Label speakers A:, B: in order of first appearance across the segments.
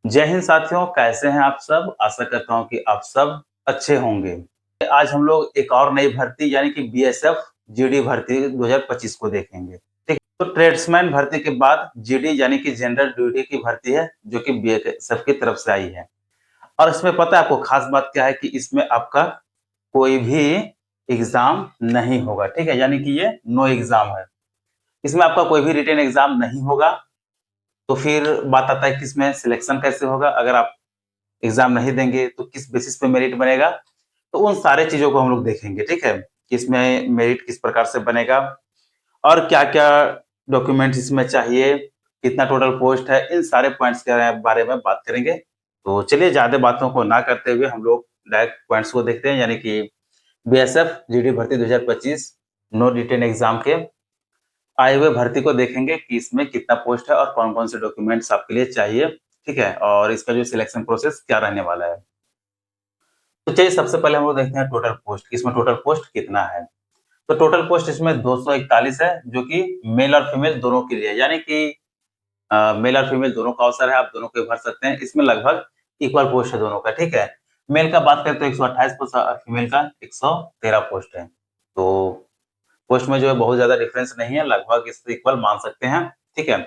A: जय हिंद साथियों, कैसे हैं आप सब? आशा करता हूं कि आप सब अच्छे होंगे। आज हम लोग एक और नई भर्ती यानी कि बीएसएफ जीडी भर्ती 2025 को देखेंगे। ठीक है, तो ट्रेड्समैन भर्ती के बाद जीडी यानी कि जनरल ड्यूटी की भर्ती है, जो कि बीएसएफ की तरफ से आई है। और इसमें पता है आपको खास बात क्या है कि इसमें आपका कोई भी एग्जाम नहीं होगा। ठीक है, यानी कि ये नो एग्जाम है। इसमें आपका कोई भी रिटन एग्जाम नहीं होगा। तो फिर बात आता है कि इसमें सिलेक्शन कैसे होगा। अगर आप एग्जाम नहीं देंगे तो किस बेसिस पे मेरिट बनेगा, तो उन सारे चीजों को हम लोग देखेंगे। ठीक है, कि इसमें मेरिट किस प्रकार से बनेगा और क्या क्या डॉक्यूमेंट्स इसमें चाहिए, कितना टोटल पोस्ट है, इन सारे पॉइंट्स के बारे में बात करेंगे। तो चलिए ज्यादा बातों को ना करते हुए हम लोग डायरेक्ट पॉइंट्स को देखते हैं, यानी कि बीएसएफ जीडी भर्ती 2025 नो रिटेन एग्जाम के आए हुए भर्ती को देखेंगे कि इसमें कितना पोस्ट है और कौन कौन से डॉक्यूमेंट्स आपके लिए चाहिए। ठीक है, और इसका जो सिलेक्शन प्रोसेस क्या रहने वाला है। तो चलिए सबसे पहले हम लोग देखते हैं टोटल पोस्ट, इसमें टोटल पोस्ट कितना है। तो टोटल पोस्ट इसमें 241 है, जो कि मेल और फीमेल दोनों के लिए, यानी कि मेल और फीमेल दोनों का अवसर है, आप दोनों को भर सकते हैं। इसमें लगभग इक्वल पोस्ट है दोनों का। ठीक है, मेल का बात करें तो 128 पोस्ट और फीमेल का 113 पोस्ट है। तो पोस्ट में जो है बहुत ज्यादा डिफरेंस नहीं है, लगभग इससे इक्वल मान सकते हैं। ठीक है,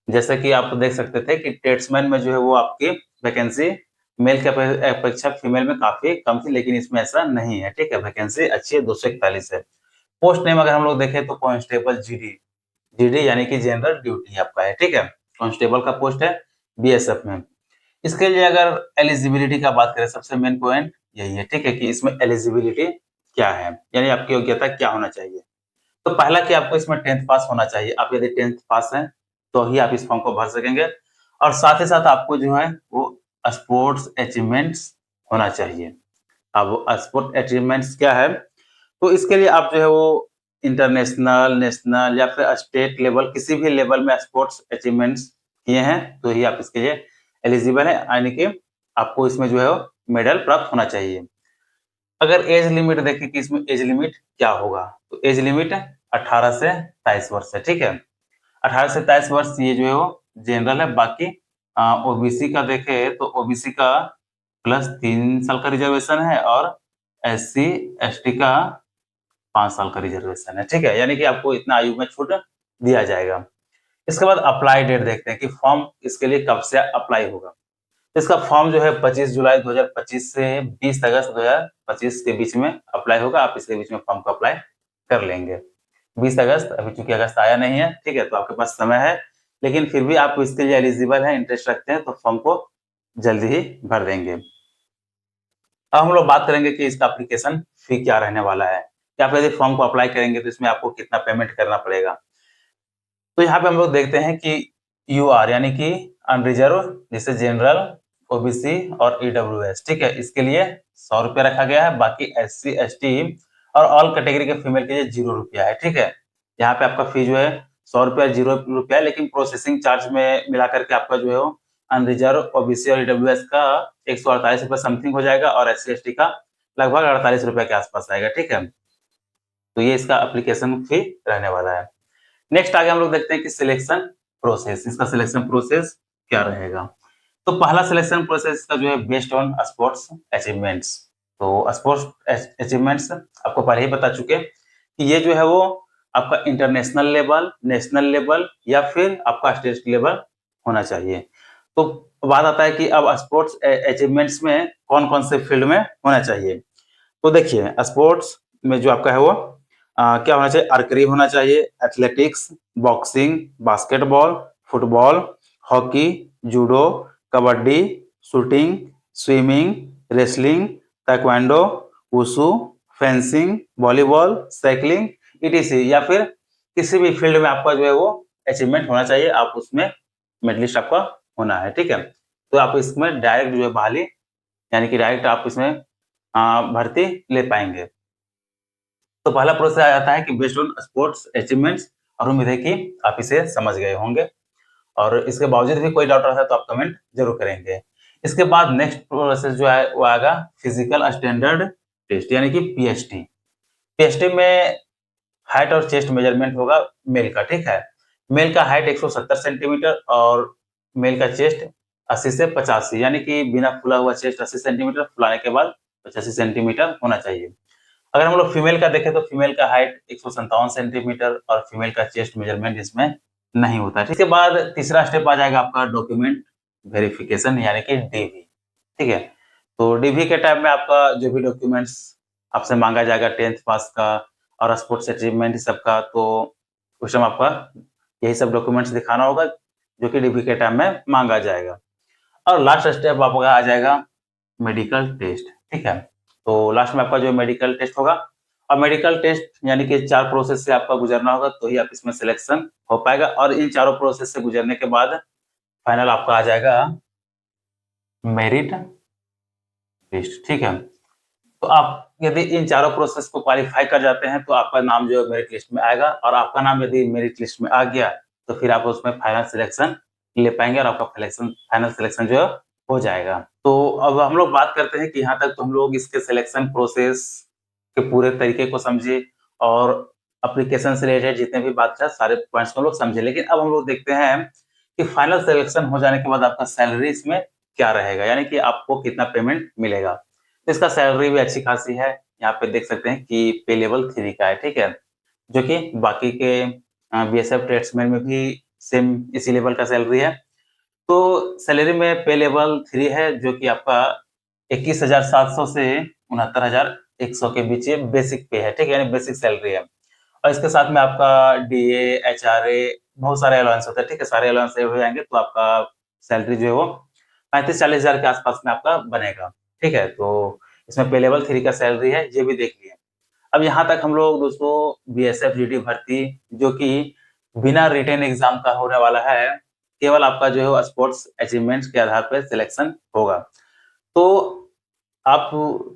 A: जैसे कि आप देख सकते थे कि ट्रेड्समैन में जो है वो आपकी वैकेंसी मेल के अपेक्षा फीमेल में काफी कम थी, लेकिन इसमें ऐसा नहीं है। ठीक है, वैकेंसी अच्छी है, 241 है। पोस्ट नेम अगर हम लोग देखें तो कांस्टेबल जीडी, जीडी यानी कि जनरल ड्यूटी आपका है। ठीक है, कांस्टेबल का पोस्ट है बीएसएफ में। इसके लिए अगर एलिजिबिलिटी का बात करें, सबसे मेन पॉइंट यही है। ठीक है, कि इसमें एलिजिबिलिटी क्या है, यानी आपकी योग्यता क्या होना चाहिए। तो पहला कि आपको इसमें 10th पास होना चाहिए। आप यदि 10th पास हैं तो ही आप इस फॉर्म को भर सकेंगे। और साथ ही साथ आपको जो है वो स्पोर्ट्स अचीवमेंट्स होना चाहिए। अब स्पोर्ट्स अचीवमेंट्स क्या है, तो इसके लिए आप जो है वो इंटरनेशनल, नेशनल या फिर स्टेट लेवल, किसी भी लेवल में स्पोर्ट्स अचीवमेंट्स किए हैं तो ही आप इसके लिए एलिजिबल है, यानी कि आपको इसमें जो है मेडल प्राप्त होना चाहिए। अगर एज लिमिट देखें कि इसमें एज लिमिट क्या होगा, तो एज लिमिट 18 से 23 वर्ष है। ठीक है, 18 से 23 वर्ष ये जो है वो जनरल है। बाकी ओबीसी का देखें तो ओबीसी का +3 साल का रिजर्वेशन है और एससी एसटी का 5 साल का रिजर्वेशन है। ठीक है, यानी कि आपको इतना आयु में छूट दिया जाएगा। इसके बाद अप्लाई डेट देखते हैं कि फॉर्म इसके लिए कब से अप्लाई होगा। इसका फॉर्म जो है 25 जुलाई 2025 से 20 अगस्त 2025 के बीच में अप्लाई होगा। आप इसके बीच में फॉर्म को अप्लाई कर लेंगे। 20 अगस्त, अभी चूंकि अगस्त आया नहीं है, ठीक है, तो आपके पास समय है, लेकिन फिर भी आप इसके लिए एलिजिबल हैं, इंटरेस्ट रखते हैं, तो फॉर्म को जल्दी ही भर देंगे। अब हम लोग बात करेंगे कि इसका एप्लीकेशन फी क्या रहने वाला है, कि आप यदि फॉर्म को अप्लाई करेंगे तो इसमें आपको कितना पेमेंट करना पड़ेगा। तो यहाँ पे हम लोग देखते हैं कि यूआर यानी कि अनरिजर्व, जैसे जनरल, ओबीसी और ईडब्ल्यूएस, ठीक है, इसके लिए 100 रुपया रखा गया है। बाकी एससी एसटी और ऑल कैटेगरी के फीमेल के लिए 0 रुपया है। ठीक है, यहाँ पे आपका फी जो है 100 रुपया, 0 रुपया, लेकिन प्रोसेसिंग चार्ज में मिलाकर के आपका जो है अनरिजर्व, ओबीसी और ईडब्ल्यूएस का 148 रुपया समथिंग हो जाएगा और एससी एसटी का लगभग 48 रुपया के आसपास आएगा। ठीक है, तो ये इसका एप्लीकेशन फी रहने वाला है। नेक्स्ट आगे हम लोग देखते हैं कि सिलेक्शन प्रोसेस, इसका सिलेक्शन प्रोसेस क्या रहेगा। तो पहला सिलेक्शन प्रोसेस का जो है बेस्ड ऑन स्पोर्ट्स अचीवमेंट्स। तो स्पोर्ट्स अचीवमेंट्स आपको पहले ही बता चुके कि ये जो है वो आपका इंटरनेशनल लेवल, नेशनल लेवल या फिर आपका स्टेट लेवल होना चाहिए। तो बात आता है कि अब स्पोर्ट्स अचीवमेंट्स में कौन कौन से फील्ड में होना चाहिए। तो देखिए स्पोर्ट्स में जो आपका है वो क्या होना चाहिए, आर्चरी होना चाहिए, athletics, boxing, basketball, football, hockey, judo, kabaddi, shooting, swimming, wrestling, taekwondo, wushu, fencing, volleyball, cycling, etc, या फिर किसी भी फील्ड में आपका जो है वो अचीवमेंट होना चाहिए, आप उसमें मेडलिस्ट आपका होना है। ठीक है, तो आप इसमें डायरेक्ट जो है बहाली, यानी कि डायरेक्ट आप इसमें भर्ती ले पाएंगे। तो पहला प्रोसेस आ जाता है कि बेस्ड ऑन स्पोर्ट्स अचीवमेंट्स, और उम्मीद है कि आप इसे समझ गए होंगे, और इसके बावजूद भी कोई डाउट रहता है तो आप कमेंट जरूर करेंगे। इसके बाद नेक्स्ट प्रोसेस जो है वो आएगा फिजिकल स्टैंडर्ड टेस्ट, यानी कि पीएसटी। पीएसटी में हाइट और चेस्ट मेजरमेंट होगा मेल का। ठीक है, मेल का हाइट 170 सेंटीमीटर और मेल का चेस्ट 80 से 85, यानी कि बिना फुला हुआ चेस्ट 80 सेंटीमीटर, फुलाने के बाद 85 सेंटीमीटर होना चाहिए। अगर हम लोग फीमेल का देखें तो फीमेल का हाइट 157 सेंटीमीटर और फीमेल का चेस्ट मेजरमेंट इसमें नहीं होता है। इसके बाद तीसरा स्टेप आ जाएगा आपका डॉक्यूमेंट वेरिफिकेशन, यानी कि डीवी। ठीक है, तो डीवी के टाइम में आपका जो भी डॉक्यूमेंट्स आपसे मांगा जाएगा 10th पास का और स्पोर्ट्स अचीवमेंट सबका, तो उस टाइम आपका यही सब डॉक्यूमेंट्स दिखाना होगा जो कि डीवी के टाइम में मांगा जाएगा। और लास्ट स्टेप आपका आ जाएगा मेडिकल टेस्ट। ठीक है, तो लास्ट में आपका जो मेडिकल टेस्ट होगा, और मेडिकल टेस्ट यानी कि 4 प्रोसेस से आपका गुजरना होगा, तो ही आप इसमें सिलेक्शन हो पाएगा। और इन चारों प्रोसेस से गुजरने के बाद फाइनल आपका आ जाएगा मेरिट लिस्ट। ठीक है, तो आप यदि इन चारों प्रोसेस को क्वालिफाई कर जाते हैं तो आपका नाम जो है मेरिट लिस्ट में आएगा, और आपका नाम यदि मेरिट लिस्ट में आ गया तो फिर आप उसमें फाइनल सिलेक्शन ले पाएंगे और आपका फाइनल सिलेक्शन जो है हो जाएगा। तो अब हम लोग बात करते हैं कि यहाँ तक तो हम लोग इसके सिलेक्शन प्रोसेस के पूरे तरीके को समझे और एप्लीकेशन से रिलेटेड जितने भी बात है सारे पॉइंट्स को हम लोग समझे। लेकिन अब हम लोग देखते हैं कि फाइनल सिलेक्शन हो जाने के बाद आपका सैलरी इसमें क्या रहेगा, यानी कि आपको कितना पेमेंट मिलेगा। तो इसका सैलरी भी अच्छी खासी है, यहाँ पे देख सकते हैं कि पे लेवल 3 का है। ठीक है, जो कि बाकी के बीएसएफ ट्रेड्समैन में भी सेम इसी लेवल का सैलरी है। तो सैलरी में पे लेवल 3 है, जो कि आपका 21,700 से 69,100 के बीच ये बेसिक पे है। ठीक है, यानी बेसिक सैलरी है। और इसके साथ में आपका डीए, एचआरए, बहुत सारे अलाउंस होते हैं। ठीक है, सारे अलाउंस हो जाएंगे तो आपका सैलरी जो है वो 35-40 हजार के आसपास में आपका बनेगा। ठीक है, तो इसमें पे लेवल 3 का सैलरी है, ये भी देख लिया। अब यहाँ तक हम लोग दोस्तों बीएसएफ जीडी भर्ती जो कि बिना रिटेन एग्जाम का होने वाला है, केवल आपका जो है वो स्पोर्ट्स अचीवमेंट्स के आधार पर सिलेक्शन होगा। तो आप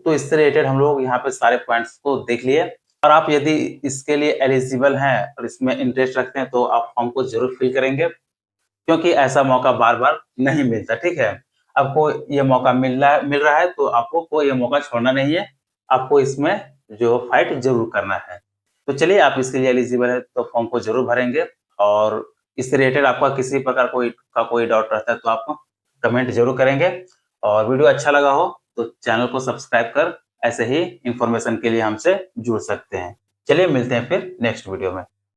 A: तो इससे रिलेटेड हम लोग यहाँ पे सारे पॉइंट्स को देख लिए, और आप यदि इसके लिए एलिजिबल हैं और इसमें इंटरेस्ट रखते हैं तो आप फॉर्म को जरूर फिल करेंगे, क्योंकि ऐसा मौका बार-बार नहीं मिलता। ठीक है, आपको ये मौका मिल रहा है तो आपको कोई ये मौका छोड़ना नहीं है, आपको इसमें जो फाइट जरूर करना है। तो चलिए, आप इसके लिए एलिजिबल है तो फॉर्म को जरूर भरेंगे, और इससे रिलेटेड आपका किसी प्रकार कोई डाउट रहता है तो आप कमेंट जरूर करेंगे। और वीडियो अच्छा लगा हो तो चैनल को सब्सक्राइब कर ऐसे ही इंफॉर्मेशन के लिए हमसे जुड़ सकते हैं। चलिए, मिलते हैं फिर नेक्स्ट वीडियो में।